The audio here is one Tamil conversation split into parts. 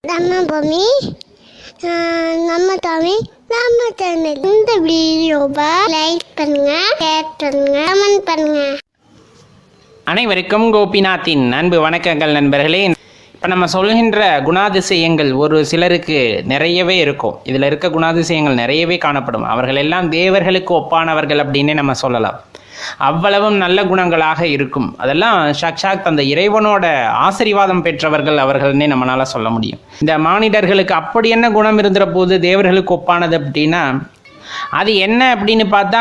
நம்ம பூமி நம்ம தமிழ் நம்ம சேனல். இந்த வீடியோவை லைக் பண்ணுங்க, ஷேர் பண்ணுங்க, கமெண்ட் பண்ணுங்க. அனைவருக்கும் கோபிநாத்தின் அன்பு வணக்கங்கள் நண்பர்களே. இப்போ நம்ம சொல்கின்ற குணாதிசயங்கள் ஒரு சிலருக்கு நிறையவே இருக்கும். இதில் இருக்க குணாதிசயங்கள் நிறையவே காணப்படும். அவர்கள் எல்லாம் தேவர்களுக்கு ஒப்பானவர்கள் அப்படின்னே நம்ம சொல்லலாம். அவ்வளவும் நல்ல குணங்களாக இருக்கும். அதெல்லாம் சாக்ஷாத் அந்த இறைவனோட ஆசீர்வாதம் பெற்றவர்கள் அவர்கள்னே நம்மளால சொல்ல முடியும். இந்த மானிடர்களுக்கு அப்படி என்ன குணம் இருந்துற போது தேவர்களுக்கு ஒப்பானது அப்படின்னா அது என்ன அப்படின்னு பார்த்தா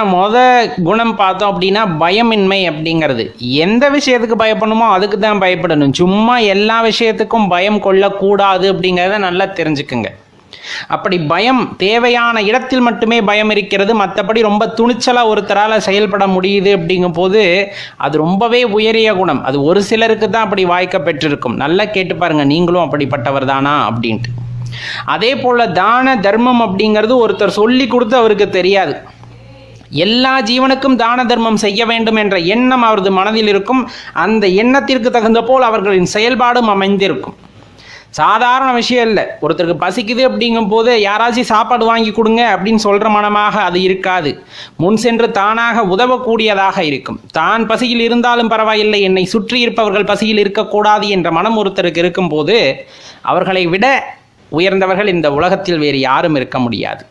குணம் பார்த்தோம் அப்படின்னா பயமின்மை அப்படிங்கிறது. எந்த விஷயத்துக்கு பயப்படணுமோ அதுக்கு தான் பயப்படணும். சும்மா எல்லா விஷயத்துக்கும் பயம் கொள்ளக்கூடாது அப்படிங்கிறத நல்லா தெரிஞ்சுக்குங்க. அப்படி பயம் தேவையான இடத்தில் மட்டுமே பயம் இருக்கிறது. மற்றபடி ரொம்ப துணிச்சலாக ஒருத்தரால் செயல்பட முடியுது அப்படிங்கும் போது அது ரொம்பவே உயரிய குணம். அது ஒரு சிலருக்கு தான் அப்படி வாய்க்க பெற்றிருக்கும். நல்லா கேட்டு பாருங்க, நீங்களும் அப்படிப்பட்டவர் தானா அப்படின்ட்டு. அதே போல் தான தர்மம் அப்படிங்கிறது ஒருத்தர் சொல்லி கொடுத்து அவருக்கு தெரியாது. எல்லா ஜீவனுக்கும் தான தர்மம் செய்ய வேண்டும் என்ற எண்ணம் அவரது மனதில் இருக்கும். அந்த எண்ணத்திற்கு தகுந்த போல் அவர்களின் செயல்பாடும் அமைந்திருக்கும். சாதாரண விஷயம் இல்லை. ஒருத்தருக்கு பசிக்குது அப்படிங்கும் போது யாராச்சும் சாப்பாடு வாங்கி கொடுங்க அப்படின்னு சொல்கிற மனமாக அது இருக்காது. முன் சென்று தானாக உதவக்கூடியதாக இருக்கும். தான் பசியில் இருந்தாலும் பரவாயில்லை, என்னை சுற்றி இருப்பவர்கள் பசியில் இருக்கக்கூடாது என்ற மனம் ஒருத்தருக்கு இருக்கும்போது அவர்களை விட உயர்ந்தவர்கள் இந்த உலகத்தில் வேறு யாரும் இருக்க முடியாது.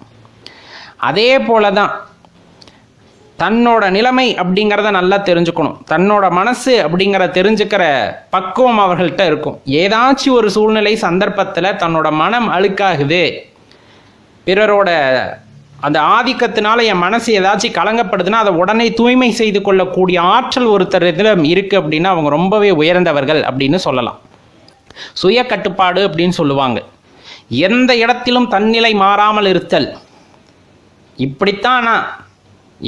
அதே போல தான் தன்னோட நிலைமை அப்படிங்கிறத நல்லா தெரிஞ்சுக்கணும். தன்னோட மனசு அப்படிங்கிறத தெரிஞ்சுக்கிற பக்குவம் அவர்கள்ட்ட இருக்கும். ஏதாச்சும் ஒரு சூழ்நிலை சந்தர்ப்பத்தில் தன்னோட மனம் அழுக்காகுது, பிறரோட அந்த ஆதிக்கத்தினால என் மனசு ஏதாச்சும் கலங்கப்படுதுன்னா அதை உடனே தூய்மை செய்து கொள்ளக்கூடிய ஆற்றல் ஒருத்தர் இதில் இருக்குது அப்படின்னா அவங்க ரொம்பவே உயர்ந்தவர்கள் அப்படின்னு சொல்லலாம். சுய கட்டுப்பாடு அப்படின்னு சொல்லுவாங்க. எந்த இடத்திலும் தன்னிலை மாறாமல் இருத்தல். இப்படித்தான் நான்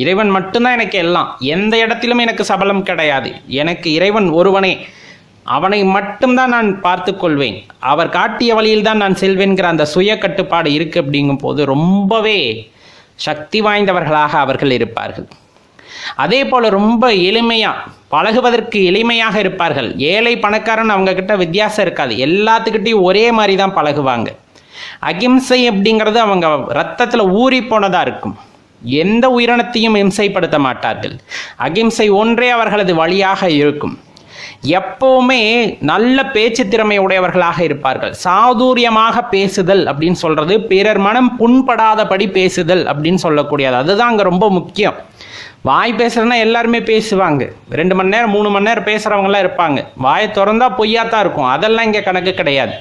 இறைவன் மட்டும்தான் எனக்கு எல்லாம், எந்த இடத்திலும் எனக்கு சபலம் கிடையாது, எனக்கு இறைவன் ஒருவனே, அவனை மட்டும்தான் நான் பார்த்து கொள்வேன், அவர் காட்டிய வழியில் தான் நான் செல்வேன்கிற அந்த சுய கட்டுப்பாடு இருக்குது அப்படிங்கும் போது ரொம்பவே சக்தி வாய்ந்தவர்களாக அவர்கள் இருப்பார்கள். அதே போல் ரொம்ப எளிமையாக பழகுவதற்கு எளிமையாக இருப்பார்கள். ஏழை பணக்காரன் அவங்கக்கிட்ட வித்தியாசம் இருக்காது. எல்லாத்துக்கிட்டையும் ஒரே மாதிரி தான் பழகுவாங்க. அகிம்சை அப்படிங்கிறது அவங்க ரத்தத்தில் ஊறி போனதாக இருக்கும். எந்த உயிரினத்தையும் இம்சைப்படுத்த மாட்டார்கள். அகிம்சை ஒன்றே அவர்களது வழியாக இருக்கும். எப்பவுமே நல்ல பேச்சு திறமை உடையவர்களாக இருப்பார்கள். சாதுரியமாக பேசுதல் அப்படின்னு சொல்றது பிறர் மனம் புண்படாதபடி பேசுதல் அப்படின்னு சொல்லக்கூடியது. அதுதான் அங்கே ரொம்ப முக்கியம். வாய் பேசுறதுன்னா எல்லாருமே பேசுவாங்க. 2 மணி நேரம் 3 மணி நேரம் பேசுறவங்களாம் இருப்பாங்க. வாயை திறந்தா பொய்யாத்தான் இருக்கும். அதெல்லாம் இங்கே கணக்கு கிடையாது.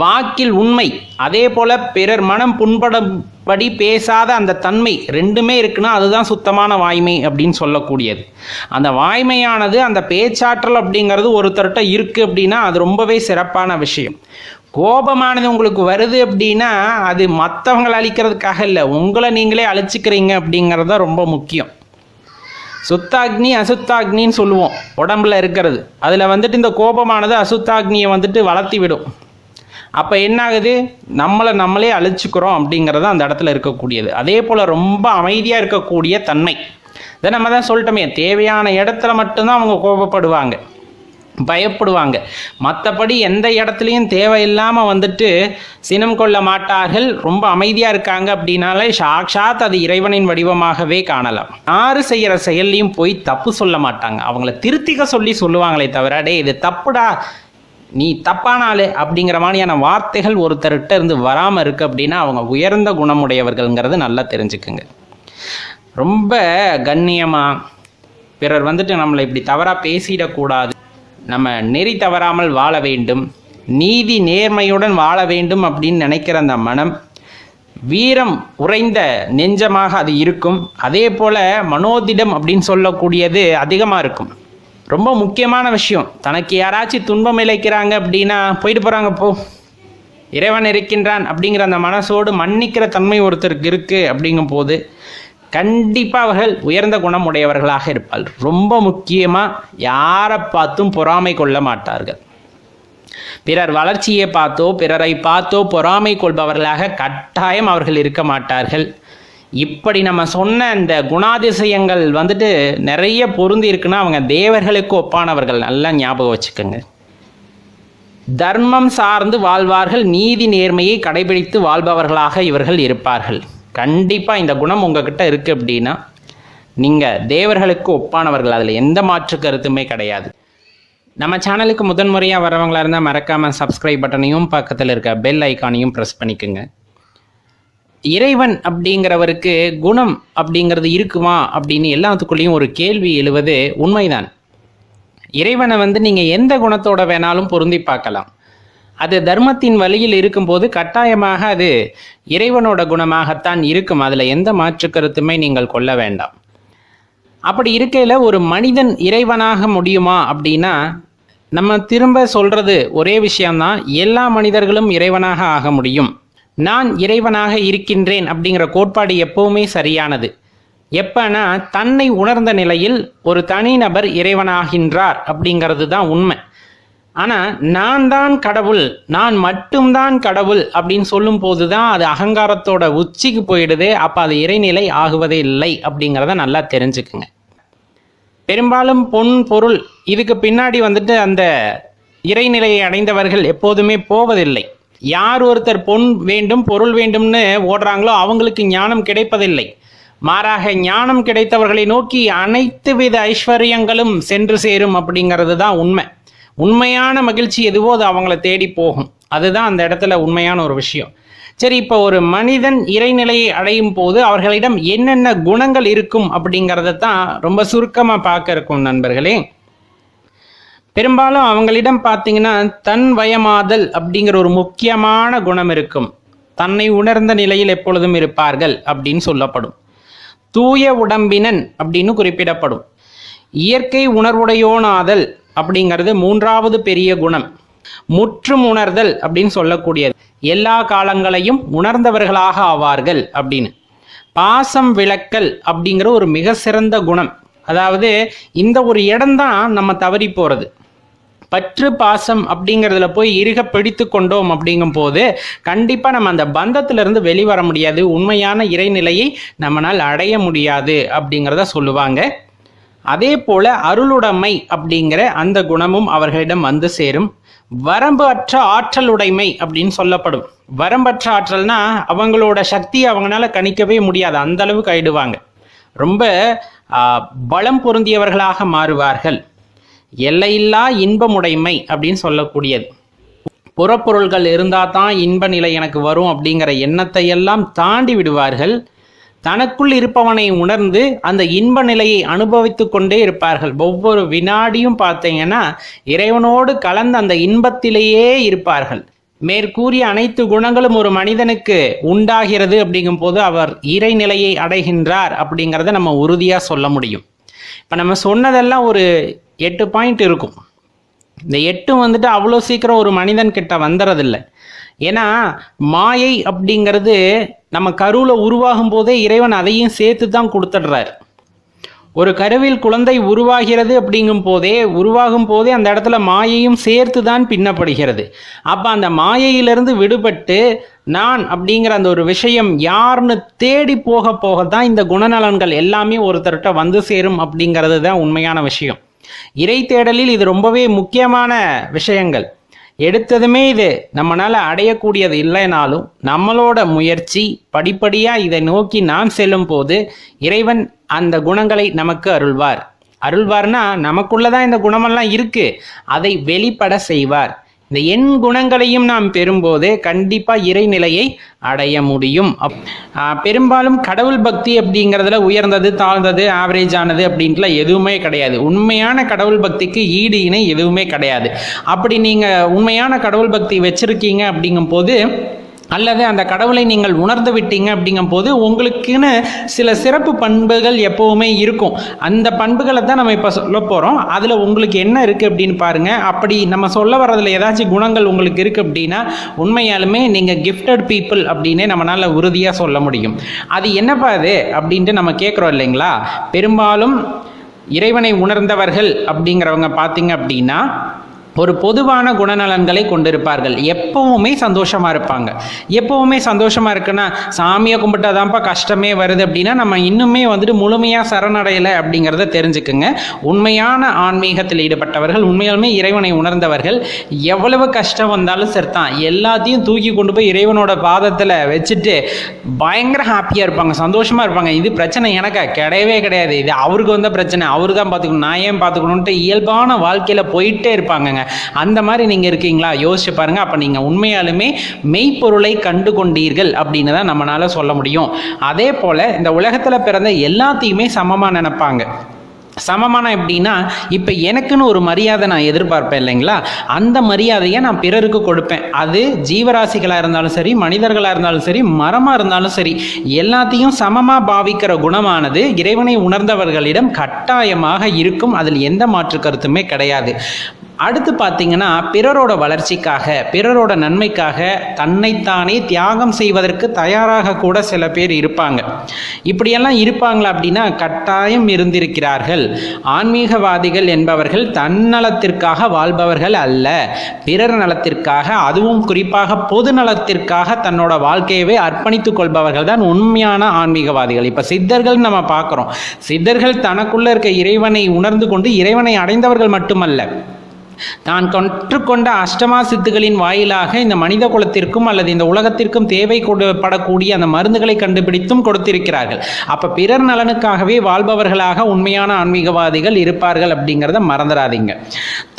வாக்கில் உண்மை, அதே போல பிறர் மனம் புண்படும்படி பேசாத அந்த தன்மை ரெண்டுமே இருக்குன்னா அதுதான் சுத்தமான வாய்மை அப்படின்னு சொல்லக்கூடியது. அந்த வாய்மையானது, அந்த பேச்சாற்றல் அப்படிங்கிறது ஒருத்தர்கிட்ட இருக்கு அப்படின்னா அது ரொம்பவே சிறப்பான விஷயம். கோபமானது உங்களுக்கு வருது அப்படின்னா அது மற்றவங்களை அழிக்கிறதுக்காக இல்லை, உங்களை நீங்களே அழிச்சிக்கிறீங்க அப்படிங்கிறது தான் ரொம்ப முக்கியம். சுத்தாக்னி அசுத்தாக்னின்னு சொல்லுவோம் உடம்புல இருக்கிறது. அதில் இந்த கோபமானது அசுத்தாக்னியை வளர்த்தி விடும். அப்போ என்ன ஆகுது, நம்மளே அழிச்சுக்கிறோம் அப்படிங்கிறது அந்த இடத்துல இருக்கக்கூடியது. அதே போல் ரொம்ப அமைதியாக இருக்கக்கூடிய தன்மை. இதை நம்ம தான் சொல்லிட்டோமே, தேவையான இடத்துல மட்டும்தான் அவங்க கோபப்படுவாங்க, பயப்படுவாங்க. மற்றபடி எந்த இடத்துலையும் தேவையில்லாமல் சினம் கொள்ள மாட்டார்கள். ரொம்ப அமைதியாக இருக்காங்க அப்படின்னாலே சாக்ஷாத் அது இறைவனின் வடிவமாகவே காணலாம். யாரு செய்கிற செயல்லையும் போய் தப்பு சொல்ல மாட்டாங்க. அவங்கள திருத்திக்க சொல்லுவாங்களே தவிர டே இது தப்புடா, நீ தப்பான ஆளு அப்படிங்கிற மாதிரியான வார்த்தைகள் ஒருத்தர்கிட்ட இருந்து வராமல் இருக்குது அப்படின்னா அவங்க உயர்ந்த குணமுடையவர்கள்ங்கிறது நல்லா தெரிஞ்சுக்குங்க. ரொம்ப கண்ணியமாக பிறர் நம்மளை இப்படி தவறாக பேசிடக்கூடாது, நம்ம நெறி தவறாமல் வாழ வேண்டும், நீதி நேர்மையுடன் வாழ வேண்டும் அப்படின்னு நினைக்கிற அந்த மனம், வீரம் உறைந்த நெஞ்சமாக அது இருக்கும். அதே போல் மனோதிடம் அப்படின்னு சொல்லக்கூடியது அதிகமாக இருக்கும். ரொம்ப முக்கியமான விஷயம். தனக்கு யாராச்சும் துன்பம் இழைக்கிறாங்க அப்படின்னா போயிட்டு போகிறாங்க, போ, இறைவன் இருக்கின்றான் அப்படிங்கிற அந்த மனசோடு மன்னிக்கிற தன்மை ஒருத்தருக்கு இருக்குது அப்படிங்கும் போது கண்டிப்பாக அவர்கள் உயர்ந்த குணம் உடையவர்களாக இருப்பார்கள். ரொம்ப முக்கியமாக யாரை பார்த்தும் பொறாமை கொள்ள மாட்டார்கள். பிறர் வளர்ச்சியை பார்த்தோ பிறரை பார்த்தோ பொறாமை கொள்பவர்களாக கட்டாயம் அவர்கள் இருக்க மாட்டார்கள். இப்படி நம்ம சொன்ன இந்த குணாதிசயங்கள் நிறைய பொருந்தி இருக்குன்னா அவங்க தேவர்களுக்கு ஒப்பானவர்கள். நல்லா ஞாபகம் வச்சுக்கோங்க. தர்மம் சார்ந்து வாழ்வார்கள், நீதி நேர்மையை கடைபிடித்து வாழ்பவர்களாக இவர்கள் இருப்பார்கள். கண்டிப்பாக இந்த குணம் உங்ககிட்ட இருக்குது அப்படின்னா நீங்கள் தேவர்களுக்கு ஒப்பானவர்கள், அதில் எந்த மாற்று கருத்துமே கிடையாது. நம்ம சேனலுக்கு முதன்முறையாக வரவங்களா இருந்தால் மறக்காமல் சப்ஸ்கிரைப் பட்டனையும் பக்கத்தில் இருக்க பெல் ஐக்கானையும் ப்ரெஸ் பண்ணிக்கோங்க. இறைவன் அப்படிங்கிறவருக்கு குணம் அப்படிங்கிறது இருக்குமா அப்படின்னு எல்லாத்துக்குள்ளேயும் ஒரு கேள்வி எழுவது உண்மைதான். இறைவனை நீங்கள் எந்த குணத்தோட வேணாலும் பொருந்தி பார்க்கலாம். அது தர்மத்தின் வழியில் இருக்கும்போது கட்டாயமாக அது இறைவனோட குணமாகத்தான் இருக்கும். அதில் எந்த மாற்று கருத்துமே நீங்கள் கொள்ள வேண்டாம். அப்படி இருக்கையில் ஒரு மனிதன் இறைவனாக முடியுமா அப்படின்னா நம்ம திரும்ப சொல்கிறது ஒரே விஷயம்தான், எல்லா மனிதர்களும் இறைவனாக ஆக முடியும். நான் இறைவனாக இருக்கின்றேன் அப்படிங்கிற கோட்பாடு எப்பவுமே சரியானது. எப்பனா தன்னை உணர்ந்த நிலையில் ஒரு தனிநபர் இறைவனாகின்றார் அப்படிங்கிறது தான் உண்மை. ஆனால் நான் தான் கடவுள், நான் மட்டும்தான் கடவுள் அப்படின்னு சொல்லும் போது தான் அது அகங்காரத்தோட உச்சிக்கு போயிடுது. அப்போ அது இறைநிலை ஆகுவதே இல்லை அப்படிங்கிறத நல்லா தெரிஞ்சுக்குங்க. பெரும்பாலும் பொன் பொருள் இதுக்கு பின்னாடி அந்த இறைநிலையை அடைந்தவர்கள் எப்போதுமே போவதில்லை. யார் ஒருத்தர் பொன் வேண்டும் பொருள் வேண்டும்னு ஓடுறாங்களோ அவங்களுக்கு ஞானம் கிடைப்பதில்லை. மாறாக ஞானம் கிடைத்தவர்களை நோக்கி அனைத்து வித ஐஸ்வர்யங்களும் சென்று சேரும் அப்படிங்கிறது தான் உண்மை. உண்மையான மகிழ்ச்சி எதுவோ அது அவங்கள தேடி போகும். அதுதான் அந்த இடத்துல உண்மையான ஒரு விஷயம். சரி, இப்போ ஒரு மனிதன் இறைநிலையை அடையும் போது அவர்களிடம் என்னென்ன குணங்கள் இருக்கும் அப்படிங்கிறத தான் ரொம்ப சுருக்கமாக பார்க்க இருக்கும் நண்பர்களே. பெரும்பாலும் அவங்களிடம் பார்த்தீங்கன்னா தன் வயமாதல் அப்படிங்கிற ஒரு முக்கியமான குணம் இருக்கும். தன்னை உணர்ந்த நிலையில் எப்பொழுதும் இருப்பார்கள் அப்படின்னு சொல்லப்படும். தூய உடம்பினன் அப்படின்னு குறிப்பிடப்படும். இயற்கை உணர்வுடையோனாதல் அப்படிங்கிறது மூன்றாவது பெரிய குணம். முற்றும் உணர்தல் அப்படின்னு சொல்லக்கூடியது. எல்லா காலங்களையும் உணர்ந்தவர்களாக ஆவார்கள் அப்படின்னு. பாசம் விளக்கல் அப்படிங்கிற ஒரு மிக சிறந்த குணம். அதாவது இந்த ஒரு இடம்தான் நம்ம தவறி போகிறது. பற்று பாசம் அப்படிங்கிறதுல போய் இறுக பிடித்து கொண்டோம் அப்படிங்கும் போது கண்டிப்பாக நம்ம அந்த பந்தத்திலிருந்து வெளிவர முடியாது. உண்மையான இறைநிலையை நம்மளால் அடைய முடியாது அப்படிங்கிறத சொல்லுவாங்க. அதே போல அருளுடைமை அப்படிங்கிற அந்த குணமும் அவர்களிடம் வந்து சேரும். வரம்பு அற்ற ஆற்றலுடைமை அப்படின்னு சொல்லப்படும். வரம்பற்ற ஆற்றல்னா அவங்களோட சக்தியை அவங்களால கணிக்கவே முடியாது, அந்த அளவுக்கு ஆயிடுவாங்க. ரொம்ப பலம் பொருந்தியவர்களாக மாறுவார்கள். எல்லையில்லா இன்பமுடைமை அப்படின்னு சொல்லக்கூடியது. புறப்பொருள்கள் இருந்தால் தான் இன்ப நிலை எனக்கு வரும் அப்படிங்கிற எண்ணத்தை எல்லாம் தாண்டி விடுவார்கள். தனக்குள் இருப்பவனை உணர்ந்து அந்த இன்ப நிலையை அனுபவித்து கொண்டே இருப்பார்கள். ஒவ்வொரு வினாடியும் பார்த்தீங்கன்னா இறைவனோடு கலந்து அந்த இன்பத்திலேயே இருப்பார்கள். மேற்கூறிய அனைத்து குணங்களும் ஒரு மனிதனுக்கு உண்டாகிறது அப்படிங்கும் போது அவர் இறைநிலையை அடைகின்றார் அப்படிங்கிறத நம்ம உறுதியாக சொல்ல முடியும். இப்போ நம்ம சொன்னதெல்லாம் ஒரு 8 பாயிண்ட் இருக்கும். இந்த 8 அவ்வளோ சீக்கிரம் ஒரு மனிதன் கிட்ட வந்துறதில்லை. ஏன்னா மாயை அப்படிங்கிறது நம்ம கருவில் உருவாகும் போதே இறைவன் அதையும் சேர்த்து தான் கொடுத்துடுறார். ஒரு கருவில் குழந்தை உருவாகிறது அப்படிங்கும் போதே அந்த இடத்துல மாயையும் சேர்த்து தான் பின்னப்படுகிறது. அப்போ அந்த மாயையிலிருந்து விடுபட்டு நான் அப்படிங்கிற அந்த ஒரு விஷயம் யாருன்னு தேடி போக தான் இந்த குணநலன்கள் எல்லாமே ஒருத்தர்கிட்ட வந்து சேரும் அப்படிங்கிறது தான் உண்மையான விஷயம். இறை தேடலில் இது ரொம்பவே முக்கியமான விஷயங்கள். எடுத்ததுமே இது நம்மளால் அடையக்கூடியது இல்லைனாலும் நம்மளோட முயற்சி படிப்படியாக இதை நோக்கி நாம் செல்லும் போது இறைவன் அந்த குணங்களை நமக்கு அருள்வார்னா நமக்குள்ளதான் இந்த குணமெல்லாம் இருக்கு, அதை வெளிப்பட செய்வார். இந்த எண் குணங்களையும் நாம் பெறும்போது கண்டிப்பாக இறைநிலையை அடைய முடியும். பெரும்பாலும் கடவுள் பக்தி அப்படிங்கிறதுல உயர்ந்தது தாழ்ந்தது ஆவரேஜ் ஆனது அப்படின்ட்டுலாம் எதுவுமே கிடையாது. உண்மையான கடவுள் பக்திக்கு ஈடு இணை எதுவுமே கிடையாது. அப்படி நீங்கள் உண்மையான கடவுள் பக்தி வச்சுருக்கீங்க அப்படிங்கும் போது அல்லது அந்த கடவுளை நீங்கள் உணர்ந்து விட்டீங்க அப்படிங்கும் போது உங்களுக்குன்னு சில சிறப்பு பண்புகள் எப்போவுமே இருக்கும். அந்த பண்புகளை தான் நம்ம இப்போ சொல்ல போகிறோம். அதில் உங்களுக்கு என்ன இருக்குது அப்படின்னு பாருங்கள். அப்படி நம்ம சொல்ல வர்றதுல ஏதாச்சும் குணங்கள் உங்களுக்கு இருக்குது அப்படின்னா உண்மையாலுமே நீங்கள் கிஃப்டட் பீப்புள் அப்படின்னே நம்மளால் உறுதியாக சொல்ல முடியும். அது என்னப்பா அது அப்படின்ட்டு நம்ம கேட்குறோம் இல்லைங்களா. பெரும்பாலும் இறைவனை உணர்ந்தவர்கள் அப்படிங்கிறவங்க பார்த்தீங்க அப்படின்னா ஒரு பொதுவான குணநலன்களை கொண்டிருப்பார்கள். எப்பவுமே சந்தோஷமா இருப்பாங்க. எப்பவுமே சந்தோஷமா இருக்குன்னா சாமியை கும்பிட்டாதான்ப்பா கஷ்டமே வருது அப்படின்னா நம்ம இன்னுமே வந்துட்டு முழுமையா சரணடையலை அப்படிங்கிறத தெரிஞ்சுக்குங்க. உண்மையான ஆன்மீகத்தில் ஈடுபட்டவர்கள், உண்மையாலுமே இறைவனை உணர்ந்தவர்கள், எவ்வளவு கஷ்டம் வந்தாலும் சரிதான் எல்லாத்தையும் தூக்கி கொண்டு போய் இறைவனோட பாதத்தில் வச்சுட்டு பயங்கர ஹாப்பியாக இருப்பாங்க, சந்தோஷமா இருப்பாங்க. இது பிரச்சனை எனக்கு கிடையவே கிடையாது, இது அவருக்கு வந்த பிரச்சனை, அவரு தான் பார்த்துக்கணும், நான் ஏன் பார்த்துக்கணுன்ட்டு இயல்பான வாழ்க்கையில் போயிட்டே இருப்பாங்கங்க. அந்த மாதிரி நீங்க இருக்கீங்களா? யோசிச்சு பாருங்க. அப்ப நீங்க உண்மையாலுமே மெய்ப்பொருளை கண்டு கொண்டீர்கள் அப்படின்னு தான் நம்மளால சொல்ல முடியும். அதே போல இந்த உலகத்துல பிறந்த எல்லாத்தையுமே சமமா நினைப்பாங்க. சமமான எப்படின்னா, இப்போ எனக்குன்னு ஒரு மரியாதை நான் எதிர்பார்ப்பேன் இல்லைங்களா, அந்த மரியாதையை நான் பிறருக்கு கொடுப்பேன். அது ஜீவராசிகளாக இருந்தாலும் சரி, மனிதர்களாக இருந்தாலும் சரி, மரமாக இருந்தாலும் சரி, எல்லாத்தையும் சமமாக பாவிக்கிற குணமானது இறைவனை உணர்ந்தவர்களிடம் கட்டாயமாக இருக்கும். அதில் எந்த மாற்று கருத்துமே கிடையாது. அடுத்து பார்த்தீங்கன்னா, பிறரோட வளர்ச்சிக்காக, பிறரோட நன்மைக்காக தன்னைத்தானே தியாகம் செய்வதற்கு தயாராக கூட சில பேர் இருப்பாங்க. இப்படியெல்லாம் இருப்பாங்களா அப்படின்னா கட்டாயம் இருந்திருக்கிறார்கள். ஆன்மீகவாதிகள் என்பவர்கள் தன்னலத்திற்காக வாழ்பவர்கள் அல்ல, பிறர் நலத்திற்காக, அதுவும் குறிப்பாக பொது நலத்திற்காக தன்னோட வாழ்க்கையவே அர்ப்பணித்துக் கொள்பவர்கள் தான் உண்மையான ஆன்மீகவாதிகள். இப்போ சித்தர்கள் நம்ம பார்க்குறோம். சித்தர்கள் தனக்குள்ள இருக்க இறைவனை உணர்ந்து கொண்டு இறைவனை அடைந்தவர்கள் மட்டுமல்ல, தான் கற்றுக்கொண்ட அஷ்டமா சித்துகளின் வாயிலாக இந்த மனித குலத்திற்கும் அல்லது இந்த உலகத்திற்கும் தேவைப்படக்கூடிய அந்த மருந்துகளை கண்டுபிடித்தும் கொடுத்திருக்கிறார்கள். அப்ப பிறர் நலனுக்காகவே வாழ்பவர்களாக உண்மையான ஆன்மீகவாதிகள் இருப்பார்கள் அப்படிங்கிறத மறந்துடாதீங்க.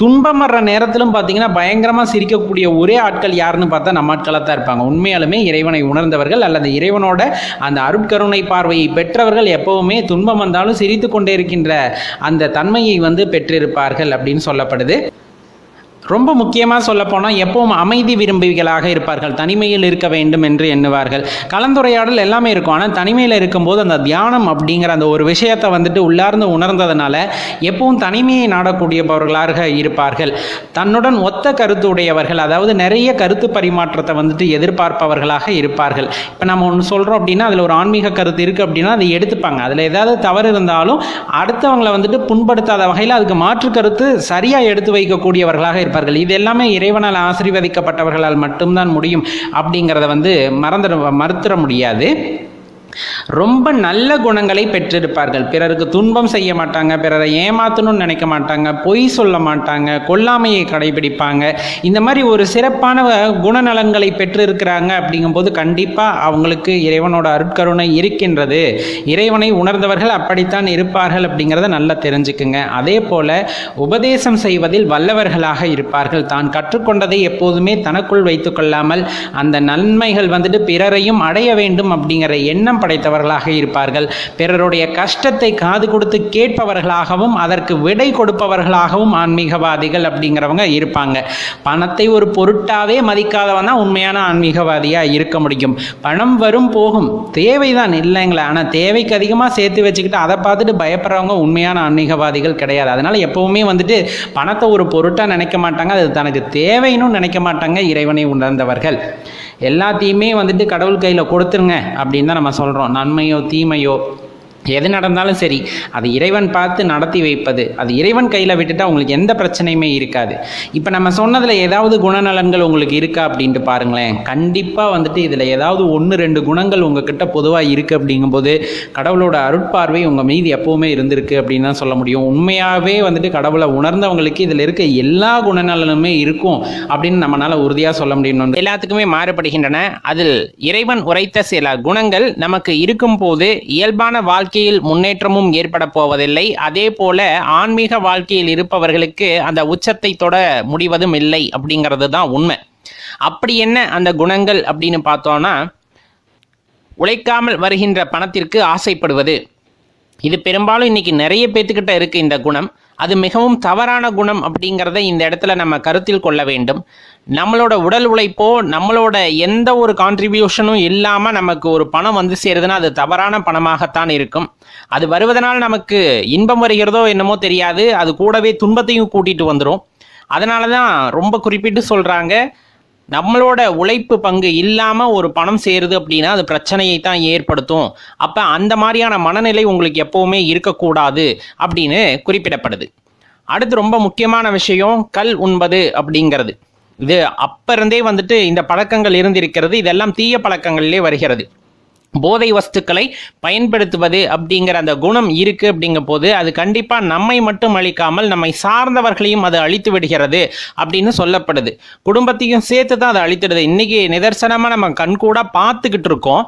துன்பம் வர்ற நேரத்திலும் பார்த்தீங்கன்னா பயங்கரமா சிரிக்கக்கூடிய ஒரே ஆட்கள் யாருன்னு பார்த்தா நம்ம ஆட்களாக தான் இருப்பாங்க. உண்மையாலுமே இறைவனை உணர்ந்தவர்கள் அல்லது இறைவனோட அந்த அருட்கருணை பார்வையை பெற்றவர்கள் எப்பவுமே துன்பம் வந்தாலும் சிரித்து கொண்டே இருக்கின்ற அந்த தன்மையை பெற்றிருப்பார்கள் அப்படின்னு சொல்லப்படுது. ரொம்ப முக்கியமாக சொல்லப்போனால் எப்பவும் அமைதி விரும்பிகளாக இருப்பார்கள். தனிமையில் இருக்க வேண்டும் என்று எண்ணுவார்கள். கலந்துரையாடல் எல்லாமே இருக்கும், ஆனால் தனிமையில் இருக்கும்போது அந்த தியானம் அப்படிங்கிற அந்த ஒரு விஷயத்தை உள்ளார்ந்து உணர்ந்ததுனால எப்பவும் தனிமையை நாடக்கூடியவர்களாக இருப்பார்கள். தன்னுடன் ஒத்த கருத்து உடையவர்கள், அதாவது நிறைய கருத்து பரிமாற்றத்தை எதிர்பார்ப்பவர்களாக இருப்பார்கள். இப்போ நம்ம ஒன்று சொல்கிறோம் அப்படின்னா அதில் ஒரு ஆன்மீக கருத்து இருக்குது அப்படின்னா அதை எடுத்துப்பாங்க. அதில் ஏதாவது தவறு இருந்தாலும் அடுத்தவங்களை புண்படுத்தாத வகையில் அதுக்கு மாற்று கருத்து சரியாக எடுத்து வைக்கக்கூடியவர்களாக இருப்பார்கள். இது எல்லாமே இறைவனால் ஆசீர்வதிக்கப்பட்டவர்களால் மட்டும்தான் முடியும் அப்படிங்கிறத மறுத்திட முடியாது. ரொம்ப நல்ல குணங்களை பெற்றிருப்பார்கள். பிறருக்கு துன்பம் செய்ய மாட்டாங்க, பிறரை ஏமாத்தணும்னு நினைக்க மாட்டாங்க, பொய் சொல்ல மாட்டாங்க, கொல்லாமையை கடைபிடிப்பாங்க. இந்த மாதிரி ஒரு சிறப்பான குணநலன்களை பெற்றிருக்கிறாங்க. அப்படிங்கும்போது கண்டிப்பாக அவங்களுக்கு இறைவனோட அருட்கருணை இருக்கின்றது. இறைவனை உணர்ந்தவர்கள் அப்படித்தான் இருப்பார்கள் அப்படிங்கிறத நல்லா தெரிஞ்சுக்குங்க. அதே போல உபதேசம் செய்வதில் வல்லவர்களாக இருப்பார்கள். தான் கற்றுக்கொண்டதை எப்போதுமே தனக்குள் வைத்துக் கொள்ளாமல் அந்த நன்மைகள் பிறரையும் அடைய வேண்டும் அப்படிங்கிற எண்ணம் படைத்தவர்களாக இருப்பார்கள். பிறருடைய கஷ்டத்தை காது கொடுத்து கேட்பவர்களாகவும் அதற்கு விடை கொடுப்பவர்களாகவும் ஆன்மீகவாதிகள் அப்படிங்கிறவங்க இருப்பாங்க. பணத்தை ஒரு பொருட்டாவே மதிக்காதவன் தான் உண்மையான ஆன்மீகவாதியா இருக்க முடியும். பணம் வரும் போகும், தேவைதான் இல்லைங்களா, ஆனால் தேவைக்கு அதிகமாக சேர்த்து வச்சுக்கிட்டு அதை பார்த்துட்டு பயப்படுறவங்க உண்மையான ஆன்மீகவாதிகள் கிடையாது. அதனால எப்பவுமே பணத்தை ஒரு பொருட்டா நினைக்க மாட்டாங்க, அது தனக்கு தேவைன்னு நினைக்க மாட்டாங்க இறைவனை உணர்ந்தவர்கள். எல்லாத்தையுமே கடவுள் கையில் கொடுத்துருங்க அப்படின்னு தான் நம்ம சொல்கிறோம். நன்மையோ தீமையோ எது நடந்தாலும் சரி அது இறைவன் பார்த்து நடத்தி வைப்பது, அது இறைவன் கையில் விட்டுட்டா உங்களுக்கு எந்த பிரச்சனையுமே இருக்காது. இப்போ நம்ம சொன்னதில் ஏதாவது குணநலன்கள் உங்களுக்கு இருக்கா அப்படின்ட்டு பாருங்களேன். கண்டிப்பாக இதில் ஏதாவது 1-2 குணங்கள் உங்ககிட்ட பொதுவாக இருக்குது அப்படிங்கும்போது கடவுளோட அருட்பார்வை உங்கள் மீது எப்போவுமே இருந்திருக்கு அப்படின்னு தான் சொல்ல முடியும். உண்மையாகவே கடவுளை உணர்ந்தவங்களுக்கு இதில் இருக்க எல்லா குணநலனுமே இருக்கும் அப்படின்னு நம்மளால் உறுதியாக சொல்ல முடியும். எல்லாத்துக்குமே மாறுபடுகின்றன. அதில் இறைவன் உரைத்த சில குணங்கள் நமக்கு இருக்கும் போது இயல்பான வாழ்க்கை முன்னேற்றமும் ஏற்பட போவதில்லை. அதே போல ஆன்மீக வாழ்க்கையில் இருப்பவர்களுக்கு அந்த உச்சத்தை தொட முடிவதும் இல்லை அப்படிங்கிறது தான் உண்மை. அப்படி என்ன அந்த குணங்கள் அப்படின்னு பார்த்தோம்னா, உழைக்காமல் வருகின்ற பணத்திற்கு ஆசைப்படுவது. இது பெரும்பாலும் இன்னைக்கு நிறைய பேத்துக்கிட்ட இருக்கு இந்த குணம். அது மிகவும் தவறான குணம் அப்படிங்கிறத இந்த இடத்துல நம்ம கருத்தில் கொள்ள வேண்டும். நம்மளோட உடல் உழைப்போ நம்மளோட எந்த ஒரு கான்ட்ரிபியூஷனும் இல்லாமல் நமக்கு ஒரு பணம் சேருதுன்னா அது தவறான பணமாகத்தான் இருக்கும். அது வருவதனால் நமக்கு இன்பம் வருகிறதோ என்னமோ தெரியாது, அது கூடவே துன்பத்தையும் கூட்டிட்டு வந்துடும். அதனால தான் ரொம்ப குறிப்பிட்டு சொல்கிறாங்க, நம்மளோட உழைப்பு பங்கு இல்லாமல் ஒரு பணம் சேருது அப்படின்னா அது பிரச்சனையை தான் ஏற்படுத்தும். அப்போ அந்த மாதிரியான மனநிலை உங்களுக்கு எப்போவுமே இருக்கக்கூடாது அப்படின்னு குறிப்பிடப்படுது. அடுத்து ரொம்ப முக்கியமான விஷயம் கல் உண்பது அப்படிங்கிறது. இது அப்ப இருந்தே வந்துட்டு இந்த பழக்கங்கள் இருந்திருக்கிறது. இதெல்லாம் தீய பழக்கங்களிலே வருகிறது. போதை வஸ்துக்களை பயன்படுத்துவது அப்படிங்கிற அந்த குணம் இருக்கு அப்படிங்கும் போது அது கண்டிப்பா நம்மை மட்டும் அழிக்காமல் நம்மை சார்ந்தவர்களையும் அது அழித்து விடுகிறது அப்படின்னு சொல்லப்படுது. குடும்பத்தையும் சேர்த்து தான் அதை அழித்துடுது. இன்னைக்கு நிதர்சனமா நம்ம கண்கூடா பார்த்துக்கிட்டு இருக்கோம்.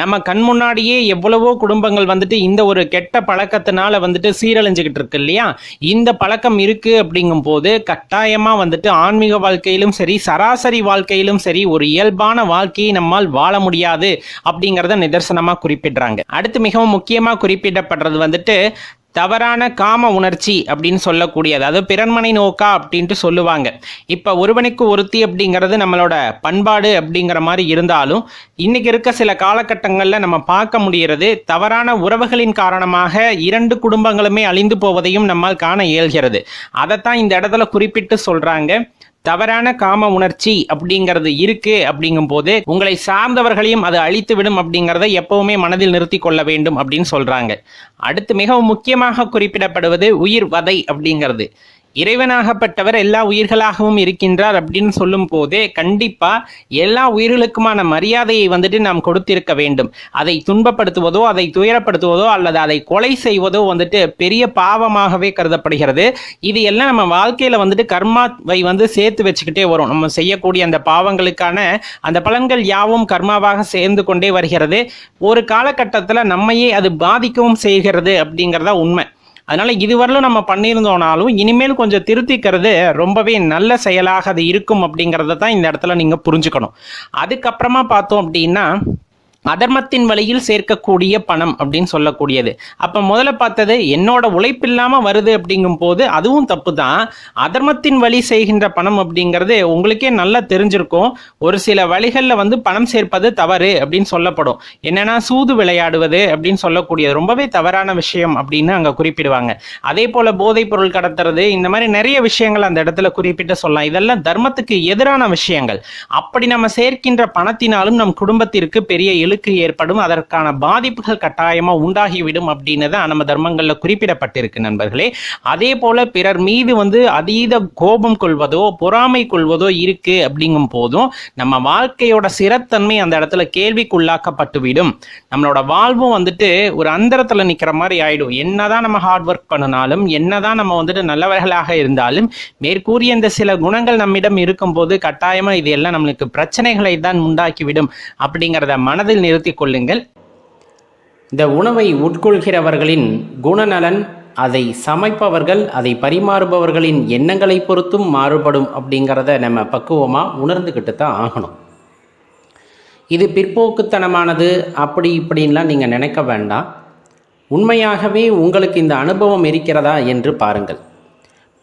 நம்ம கண் முன்னாடியே எவ்வளவோ குடும்பங்கள் வந்துட்டு இந்த ஒரு கெட்ட பழக்கத்தினால வந்துட்டு சீரழிஞ்சுக்கிட்டு இருக்கு இல்லையா. இந்த பழக்கம் இருக்கு அப்படிங்கும் போது கட்டாயமா வந்துட்டு ஆன்மீக வாழ்க்கையிலும் சரி, சராசரி வாழ்க்கையிலும் சரி, ஒரு இயல்பான வாழ்க்கையை நம்மால் வாழ முடியாது அப்படிங்கிறத நிதர்சனமா குறிப்பிடுறாங்க. அடுத்து மிகவும் முக்கியமா குறிப்பிடப்படுறது வந்துட்டு தவறான காம உணர்ச்சி அப்படின்னு சொல்லக்கூடியது. அதாவது பிறன்மனை நோக்கா அப்படின்ட்டு சொல்லுவாங்க. இப்போ ஒருவனுக்கு ஒருத்தி அப்படிங்கிறது நம்மளோட பண்பாடு அப்படிங்கிற மாதிரி இருந்தாலும் இன்னைக்கு இருக்க சில காலகட்டங்களில் நம்ம பார்க்க முடிகிறது தவறான உறவுகளின் காரணமாக 2 குடும்பங்களுமே அழிந்து போவதையும் நம்மால் காண இயல்கிறது. அதைத்தான் இந்த இடத்துல குறிப்பிட்டு சொல்றாங்க. தவறான காம உணர்ச்சி அப்படிங்கிறது இருக்கு அப்படிங்கும் போது உங்களை சார்ந்தவர்களையும் அது அழித்து விடும் அப்படிங்கிறத எப்பவுமே மனதில் நிறுத்தி கொள்ள வேண்டும் அப்படின்னு சொல்றாங்க. அடுத்து மிகவும் முக்கியமாக குறிப்பிடப்படுவது உயிர் வதை அப்படிங்கிறது. இறைவனாகப்பட்டவர் எல்லா உயிர்களாகவும் இருக்கின்றார் அப்படின்னு சொல்லும் போதே கண்டிப்பா எல்லா உயிர்களுக்குமான மரியாதையை வந்துட்டு நாம் கொடுத்திருக்க வேண்டும். அதை துன்பப்படுத்துவதோ, அதை துயரப்படுத்துவதோ அல்லது அதை கொலை செய்வதோ வந்துட்டு பெரிய பாவமாகவே கருதப்படுகிறது. இது எல்லாம் நம்ம வாழ்க்கையில வந்துட்டு கர்மாவை வந்து சேர்த்து வச்சுக்கிட்டே வரும். நம்ம செய்யக்கூடிய அந்த பாவங்களுக்கான அந்த பலன்கள் யாவும் கர்மாவாக சேர்ந்து கொண்டே வருகிறது. ஒரு காலகட்டத்தில் நம்மையே அது பாதிக்கவும் செய்கிறது அப்படிங்கிறதா உண்மை. அதனால இதுவரையிலும் நம்ம பண்ணியிருந்தோம்னாலும் இனிமேல் கொஞ்சம் திருத்திக்கிறது ரொம்பவே நல்ல செயலாக அது இருக்கும் அப்படிங்கிறத தான் இந்த இடத்துல நீங்க புரிஞ்சுக்கணும். அதுக்கப்புறமா பார்த்தோம் அப்படின்னா அதர்மத்தின் வழியில் சேர்க்கக்கூடிய பணம் அப்படின்னு சொல்லக்கூடியது. அப்ப முதல்ல பார்த்தது என்னோட உழைப்பில்லாம வருது அப்படிங்கும் போது அதுவும் தப்பு தான். அதர்மத்தின் வழி செய்கின்ற பணம் அப்படிங்கிறது உங்களுக்கே நல்லா தெரிஞ்சிருக்கும். ஒரு சில வழிகளில் வந்து பணம் சேர்ப்பது தவறு அப்படின்னு சொல்லப்படும். என்னன்னா சூது விளையாடுவது அப்படின்னு சொல்லக்கூடியது ரொம்பவே தவறான விஷயம் அப்படின்னு அங்க குறிப்பிடுவாங்க. அதே போல போதைப் பொருள் கடத்துறது, இந்த மாதிரி நிறைய விஷயங்கள் அந்த இடத்துல குறிப்பிட்டு சொல்லலாம். இதெல்லாம் தர்மத்துக்கு எதிரான விஷயங்கள். அப்படி நம்ம சேர்க்கின்ற பணத்தினாலும் நம் குடும்பத்திற்கு பெரிய இழுக்கு ஏற்படும், அதற்கான பாதிப்புகள் கட்டாயமா உண்டாகிவிடும் அப்படின்னு தான் நம்ம தர்மங்கள்ல குறிப்பிடப்பட்டிருக்கு நண்பர்களே. அதே போல பிறர் மீது வந்து அதீத கோபம் கொள்வதோ பொறாமை கொள்வதோ இருக்கு அப்படிங்கும் போதும் நம்ம வாழ்க்கையோட சிறத்தன்மை அந்த இடத்துல கேள்விக்குள்ளாக்கப்பட்டுவிடும். நம்மளோட வாழ்வும் வந்துட்டு ஒரு அந்தரத்துல நிக்கிற மாதிரி ஆயிடும். என்னதான் நம்ம ஹார்ட் ஒர்க் பண்ணினாலும், என்னதான் நம்ம வந்துட்டு நல்லவர்களாக இருந்தாலும், மேற்கூறிய இந்த சில குணங்கள் நம்மிடம் இருக்கும் போது கட்டாயமா இது எல்லாம் நம்மளுக்கு பிரச்சனைகளை தான் உண்டாக்கிவிடும் அப்படிங்கிறத மனதில் நிறுத்திக் கொள்ளுங்கள். இந்த உணவை உட்கொள்கிறவர்களின் குணநலன் அதை சமைப்பவர்கள் அதை பரிமாறுபவர்களின் எண்ணங்களை பொறுத்தும் மாறுபடும் அப்படிங்கிறத நம்ம பக்குவமாக உணர்ந்துக்கிட்டு தான் ஆகணும். இது பிற்போக்குத்தனமானது அப்படி இப்படின்லாம் நீங்கள் நினைக்க வேண்டாம். உண்மையாகவே உங்களுக்கு இந்த அனுபவம் இருக்கிறதா என்று பாருங்கள்.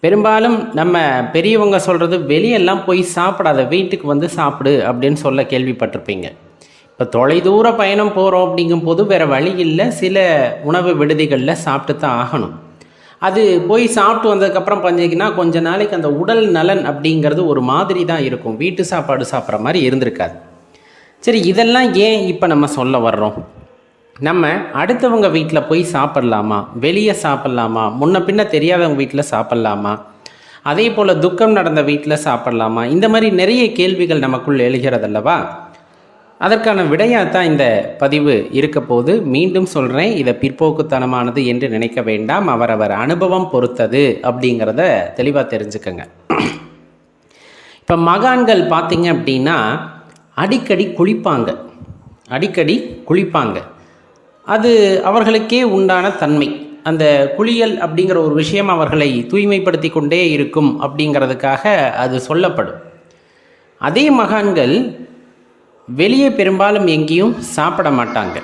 பெரும்பாலும் நம்ம பெரியவங்க சொல்கிறது வெளியெல்லாம் போய் சாப்பிடாத, வீட்டுக்கு வந்து சாப்பிடு அப்படின்னு சொல்ல கேள்விப்பட்டிருப்பீங்க. இப்போ தொலைதூர பயணம் போகிறோம் அப்படிங்கும் போது வேறு வழி இல்லை, சில உணவு விடுதிகளில் சாப்பிட்டு தான் ஆகணும். அது போய் சாப்பிட்டு வந்ததுக்கப்புறம் பார்த்தீங்கன்னா கொஞ்ச நாளைக்கு அந்த உடல் நலன் அப்படிங்கிறது ஒரு மாதிரி தான் இருக்கும். வீட்டு சாப்பாடு சாப்பிட்ற மாதிரி இருந்திருக்காது. சரி, இதெல்லாம் ஏன் இப்போ நம்ம சொல்ல வர்றோம்? நம்ம அடுத்தவங்க வீட்டில் போய் சாப்பிட்லாமா, வெளியே சாப்பிட்லாமா, முன்ன பின்ன தெரியாதவங்க வீட்டில் சாப்பிட்லாமா, அதே போல் துக்கம் நடந்த வீட்டில் சாப்பிட்லாமா, இந்த மாதிரி நிறைய கேள்விகள் நமக்குள் எழுகிறதல்லவா. அதற்கான விடையாகத்தான் இந்த பதிவு இருக்க போது. மீண்டும் சொல்கிறேன், இதை பிற்போக்குத்தனமானது என்று நினைக்க வேண்டாம். அவரவர் அனுபவம் பொறுத்தது அப்படிங்கிறத தெளிவாக தெரிஞ்சுக்கங்க. இப்போ மகான்கள் பார்த்தீங்க அப்படின்னா அடிக்கடி குளிப்பாங்க. அது அவர்களுக்கே உண்டான தன்மை. அந்த குளியல் அப்படிங்கிற ஒரு விஷயம் அவர்களை தூய்மைப்படுத்தி கொண்டே இருக்கும் அப்படிங்கிறதுக்காக அது சொல்லப்படும். அதே மகான்கள் வெளியே பெரும்பாலும் எங்கேயும் சாப்பிட மாட்டாங்க.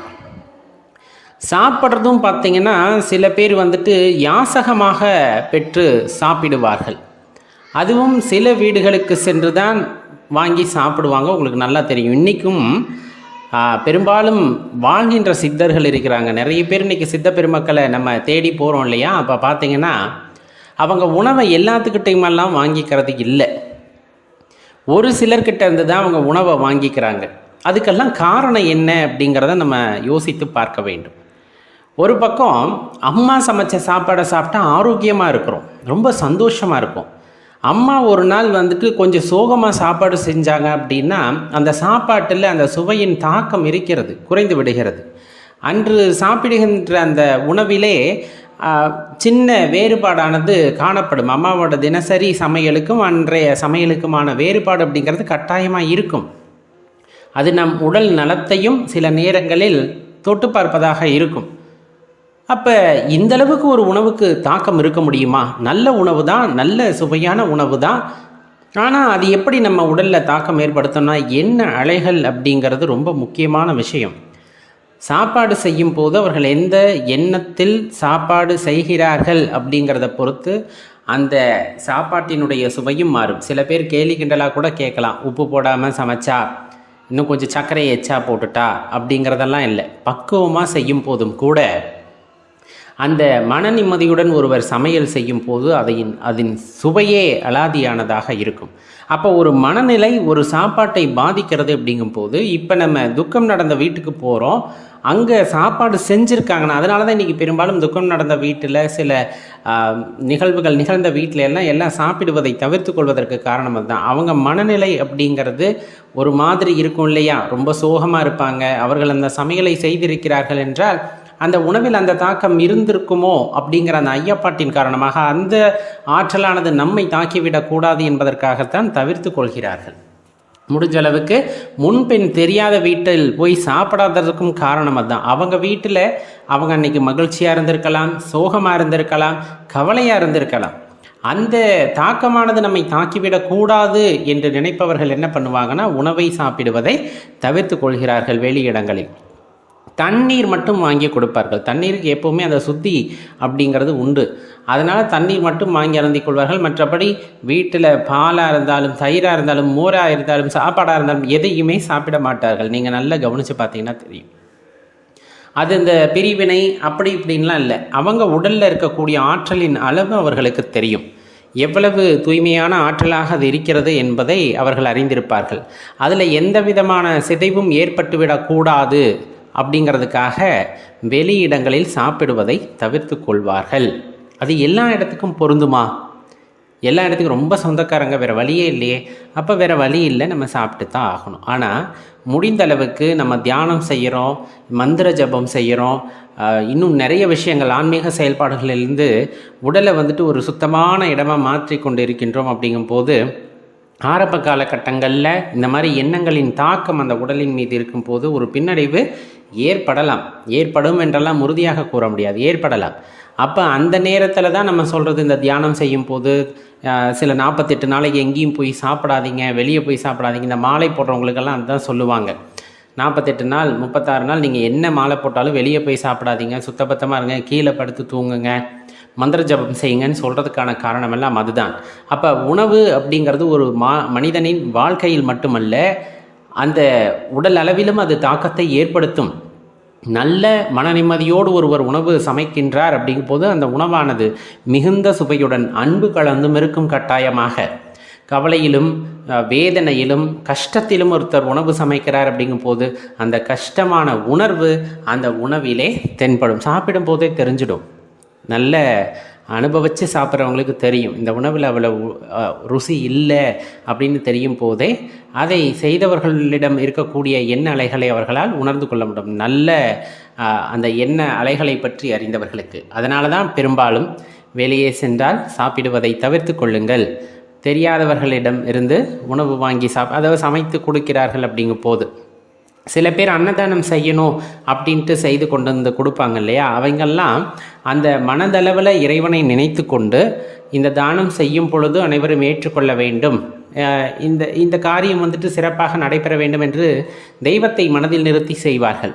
சாப்பிட்றதும் பார்த்தீங்கன்னா சில பேர் வந்துட்டு யாசகமாக பெற்று சாப்பிடுவார்கள். அதுவும் சில வீடுகளுக்கு சென்று தான் வாங்கி சாப்பிடுவாங்க. உங்களுக்கு நல்லா தெரியும். இன்றைக்கும் பெரும்பாலும் வாழ்கின்ற சித்தர்கள் இருக்கிறாங்க. நிறைய பேர் இன்றைக்கி சித்த பெருமக்களை நம்ம தேடி போகிறோம் இல்லையா. அப்போ பார்த்தீங்கன்னா அவங்க உணவை எல்லாத்துக்கிட்டையுமெல்லாம் வாங்கிக்கிறது இல்லை. ஒரு சிலர்கிட்ட இருந்து தான் அவங்க உணவை வாங்கிக்கிறாங்க. அதுக்கெல்லாம் காரணம் என்ன அப்படிங்கிறத நம்ம யோசித்து பார்க்க வேண்டும். ஒரு பக்கம் அம்மா சமைச்ச சாப்பாடை சாப்பிட்டா ஆரோக்கியமாக இருக்கிறோம், ரொம்ப சந்தோஷமாக இருக்கும். அம்மா ஒரு நாள் வந்துட்டு கொஞ்சம் சோகமாக சாப்பாடு செஞ்சாங்க அப்படின்னா அந்த சாப்பாட்டில் அந்த சுவையின் தாக்கம் இருக்கிறது, குறைந்து விடுகிறது. அன்று சாப்பிடுகின்ற அந்த உணவிலே சின்ன வேறுபாடானது காணப்படும். அம்மாவோட தினசரி சமையலுக்கும் அன்றைய சமையலுக்குமான வேறுபாடு அப்படிங்கிறது கட்டாயமாக இருக்கும். அது நம் உடல் நலத்தையும் சில நேரங்களில் தொட்டு பார்ப்பதாக இருக்கும். அப்போ இந்தளவுக்கு ஒரு உணவுக்கு தாக்கம் இருக்க முடியுமா? நல்ல உணவு தான், நல்ல சுவையான உணவு தான். ஆனால் அது எப்படி நம்ம உடலில் தாக்கம் ஏற்படுத்தணும்னா என்ன அலைகள் அப்படிங்கிறது ரொம்ப முக்கியமான விஷயம். சாப்பாடு செய்யும் போது அவர்கள் எந்த எண்ணத்தில் சாப்பாடு செய்கிறார்கள் அப்படிங்கிறத பொறுத்து அந்த சாப்பாட்டினுடைய சுவையும் மாறும். சில பேர் கேலி கிண்டலாக கூட கேட்கலாம், உப்பு போடாமல் சமைச்சா, இன்னும் கொஞ்சம் சர்க்கரை எச்சா போட்டுட்டா அப்படிங்கிறதெல்லாம் இல்லை. பக்குவமாக செய்யும் போதும் கூட அந்த மன நிம்மதியுடன் ஒருவர் சமையல் செய்யும் போது அதன் சுவையே அலாதியானதாக இருக்கும். அப்போ ஒரு மனநிலை ஒரு சாப்பாட்டை பாதிக்கிறது அப்படிங்கும்போது, இப்போ நம்ம துக்கம் நடந்த வீட்டுக்கு போகிறோம், அங்கே சாப்பாடு செஞ்சுருக்காங்கன்னா, அதனால தான் இன்றைக்கி பெரும்பாலும் துக்கம் நடந்த வீட்டில் சில நிகழ்வுகள் நிகழ்ந்த வீட்டில் எல்லாம் சாப்பிடுவதை தவிர்த்து கொள்வதற்கு காரணம் அதுதான். அவங்க மனநிலை அப்படிங்கிறது ஒரு மாதிரி இருக்கும் இல்லையா, ரொம்ப சோகமாக இருப்பாங்க. அவர்கள் அந்த சமையலை செய்திருக்கிறார்கள் என்றால் அந்த உணவில் அந்த தாக்கம் இருந்திருக்குமோ அப்படிங்கிற அந்த ஐயப்பாட்டின் காரணமாக அந்த ஆற்றலானது நம்மை தாக்கிவிடக்கூடாது என்பதற்காகத்தான் தவிர்த்து கொள்கிறார்கள். முடிஞ்ச அளவுக்கு முன்பின் தெரியாத வீட்டில் போய் சாப்பிடாததுக்கும் காரணம் அதுதான். அவங்க வீட்டில் அவங்க அன்னைக்கு மகிழ்ச்சியாக இருந்திருக்கலாம், சோகமாக இருந்திருக்கலாம், கவலையாக இருந்திருக்கலாம். அந்த தாக்கமானது நம்மை தாக்கிவிடக்கூடாது என்று நினைப்பவர்கள் என்ன பண்ணுவாங்கன்னா, உணவை சாப்பிடுவதை தவிர்த்து கொள்கிறார்கள். வெளியிடங்களில் தண்ணீர் மட்டும் வாங்கி கொடுப்பார்கள். தண்ணீருக்கு எப்போவுமே அந்த சுத்தி அப்படிங்கிறது உண்டு. அதனால் தண்ணீர் மட்டும் வாங்கி அருந்திக் கொள்வார்கள். மற்றபடி வீட்டில் பாலாக இருந்தாலும், தயிராக இருந்தாலும், மோராக இருந்தாலும், சாப்பாடாக இருந்தாலும் எதையுமே சாப்பிட மாட்டார்கள். நீங்கள் நல்லா கவனித்து பார்த்தீங்கன்னா தெரியும். அது இந்த பிரிவினை அப்படி இப்படின்லாம் இல்லை. அவங்க உடலில் இருக்கக்கூடிய ஆற்றலின் அளவு அவர்களுக்கு தெரியும். எவ்வளவு தூய்மையான ஆற்றலாக அது இருக்கிறது என்பதை அவர்கள் அறிந்திருப்பார்கள். அதில் எந்த விதமான சிதைவும் ஏற்பட்டுவிடக்கூடாது அப்படிங்கிறதுக்காக வெளியிடங்களில் சாப்பிடுவதை தவிர்த்து கொள்வார்கள். அது எல்லா இடத்துக்கும் பொருந்துமா? எல்லா இடத்துக்கும் ரொம்ப சொந்தக்காரங்க, வேறு வழியே இல்லையே. அப்போ வேறு வழி இல்லை, நம்ம சாப்பிட்டு தான் ஆகணும். ஆனால் முடிந்த அளவுக்கு நம்ம தியானம் செய்கிறோம், மந்திர ஜபம் செய்கிறோம், இன்னும் நிறைய விஷயங்கள் ஆன்மீக செயல்பாடுகளிலிருந்து உடலை வந்துட்டு ஒரு சுத்தமான இடமாக மாற்றி கொண்டு இருக்கின்றோம். அப்படிங்கும்போது ஆரம்ப காலகட்டங்களில் இந்த மாதிரி எண்ணங்களின் தாக்கம் அந்த உடலின் மீது இருக்கும்போது ஒரு பின்னடைவு ஏற்படும் என்றெல்லாம் உறுதியாக கூற முடியாது, ஏற்படலாம். அப்போ அந்த நேரத்தில் தான் நம்ம சொல்கிறது, இந்த தியானம் செய்யும் போது சில 48 நாளைக்கு எங்கேயும் போய் சாப்பிடாதீங்க, வெளியே போய் சாப்பிடாதீங்க. இந்த மாலை போடுறவங்களுக்கெல்லாம் அதுதான் சொல்லுவாங்க. 48 நாள் 36 நாள் நீங்கள் என்ன மாலை போட்டாலும் வெளியே போய் சாப்பிடாதீங்க, சுத்தபத்தமாக இருங்க, கீழே படுத்து தூங்குங்க, மந்திர ஜபம் செய்யுங்கன்னு சொல்கிறதுக்கான காரணம் எல்லாம் அதுதான். அப்போ உணவு அப்படிங்கிறது ஒரு மனிதனின் வாழ்க்கையில் மட்டுமல்ல, அந்த உடல் அளவிலும் அது தாக்கத்தை ஏற்படுத்தும். நல்ல மன நிம்மதியோடு ஒருவர் உணவு சமைக்கின்றார் அப்படிங்கும் போது அந்த உணவானது மிகுந்த சுவையுடன் அன்பு கலந்தும் இருக்கும். கட்டாயமாக கவலையிலும் வேதனையிலும் கஷ்டத்திலும் ஒருத்தர் உணவு சமைக்கிறார் அப்படிங்கும் போது அந்த கஷ்டமான உணர்வு அந்த உணவிலே தென்படும். சாப்பிடும் போதே தெரிஞ்சிடும். நல்ல அனுபவித்து சாப்பிட்றவங்களுக்கு தெரியும் இந்த உணவில் அவ்வளோ ருசி இல்லை அப்படின்னு தெரியும் போதே அதை செய்தவர்களிடம் இருக்கக்கூடிய எண்ண அலைகளை அவர்களால் உணர்ந்து கொள்ள முடியும், நல்ல அந்த எண்ண அலைகளை பற்றி அறிந்தவர்களுக்கு. அதனால தான் பெரும்பாலும் வெளியே சென்றால் சாப்பிடுவதை தவிர்த்து கொள்ளுங்கள். தெரியாதவர்களிடம் இருந்து உணவு வாங்கி அதாவது சமைத்து கொடுக்கிறார்கள் அப்படிங்கும் போது சில பேர் அன்னதானம் செய்யணும் அப்படின்ட்டு செய்து கொண்டு வந்து கொடுப்பாங்க இல்லையா, அவங்கெல்லாம் அந்த மனதளவில் இறைவனை நினைத்து கொண்டு இந்த தானம் செய்யும் பொழுது அனைவரும் ஏற்றுக்கொள்ள வேண்டும், இந்த காரியம் வந்துட்டு சிறப்பாக நடைபெற வேண்டும் என்று தெய்வத்தை மனதில் நிறுத்தி செய்வார்கள்.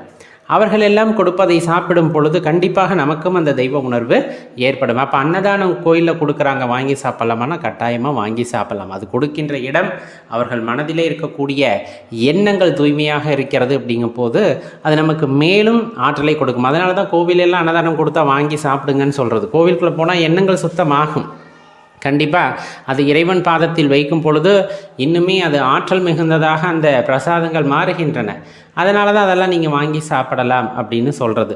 அவர்கள் எல்லாம் கொடுப்பதை சாப்பிடும் பொழுது கண்டிப்பாக நமக்கும் அந்த தெய்வ உணர்வு ஏற்படும். அப்போ அன்னதானம் கோயிலில் கொடுக்குறாங்க, வாங்கி சாப்பிட்லாமான்னா கட்டாயமாக வாங்கி சாப்பிடலாம். அது கொடுக்கின்ற இடம் அவர்கள் மனதிலே இருக்கக்கூடிய எண்ணங்கள் தூய்மையாக இருக்கிறது அப்படிங்கும் போது அது நமக்கு மேலும் ஆற்றலை கொடுக்கும். அதனால தான் கோவிலெல்லாம் அன்னதானம் கொடுத்தா வாங்கி சாப்பிடுங்கன்னு சொல்கிறது. கோவிலுக்குள்ளே போனால் எண்ணங்கள் சுத்தமாகும். கண்டிப்பாக அது இறைவன் பாதத்தில் வைக்கும் பொழுது இன்னுமே அது ஆற்றல் மிகுந்ததாக அந்த பிரசாதங்கள் மாறுகின்றன. அதனால தான் அதெல்லாம் நீங்கள் வாங்கி சாப்பிடலாம் அப்படின்னு சொல்கிறது.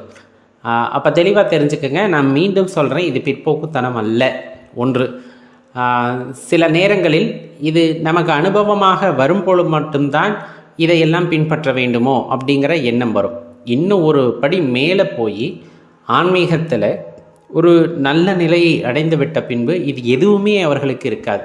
அப்போ தெளிவாக தெரிஞ்சுக்கங்க. நான் மீண்டும் சொல்கிறேன், இது பிற்போக்குத்தனம் அல்ல. ஒன்று, சில நேரங்களில் இது நமக்கு அனுபவமாக வரும்பொழுது மட்டும்தான் இதையெல்லாம் பின்பற்ற வேண்டுமோ அப்படிங்கிற எண்ணம் வரும். இன்னும் ஒரு படி மேலே போய் ஆன்மீகத்தில் ஒரு நல்ல நிலையை அடைந்து விட்ட பின்பு இது எதுவுமே அவர்களுக்கு இருக்காது.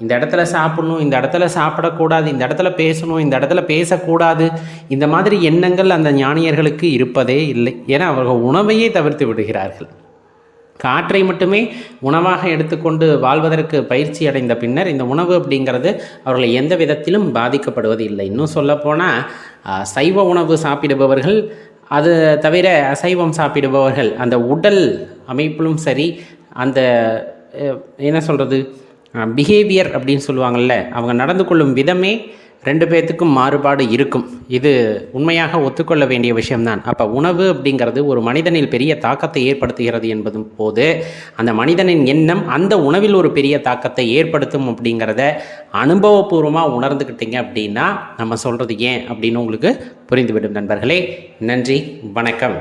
இந்த இடத்துல சாப்பிடணும், இந்த இடத்துல சாப்பிடக்கூடாது, இந்த இடத்துல பேசணும், இந்த இடத்துல பேசக்கூடாது, இந்த மாதிரி எண்ணங்கள் அந்த ஞானியர்களுக்கு இருப்பதே இல்லை. ஏன்னா அவர்கள் உணவையே தவிர்த்து விடுகிறார்கள். காற்றை மட்டுமே உணவாக எடுத்துக்கொண்டு வாழ்வதற்கு பயிற்சி அடைந்த பின்னர் இந்த உணவு அப்படிங்கிறது அவர்களை எந்த விதத்திலும் பாதிக்கப்படுவது இல்லை. இன்னும் சொல்லப்போனால் சைவ உணவு சாப்பிடுபவர்கள், அது தவிர அசைவம் சாப்பிடுபவர்கள், அந்த உடல் அமைப்பிலும் சரி, அந்த என்ன சொல்கிறது, பிஹேவியர் அப்படின்னு சொல்லுவாங்கள்ல, அவங்க நடந்து கொள்ளும் விதமே ரெண்டு பேர்த்துக்கும் மாறுபாடு இருக்கும். இது உண்மையாக ஒத்துக்கொள்ள வேண்டிய விஷயம்தான். அப்போ உணவு அப்படிங்கிறது ஒரு மனிதனில் பெரிய தாக்கத்தை ஏற்படுத்துகிறது என்பதும் போது அந்த மனிதனின் எண்ணம் அந்த உணவில் ஒரு பெரிய தாக்கத்தை ஏற்படுத்தும் அப்படிங்கிறத அனுபவபூர்வமாக உணர்ந்துக்கிட்டீங்க அப்படின்னா நம்ம சொல்கிறது ஏன் அப்படின்னு உங்களுக்கு புரிந்துவிடும் நண்பர்களே. நன்றி, வணக்கம்.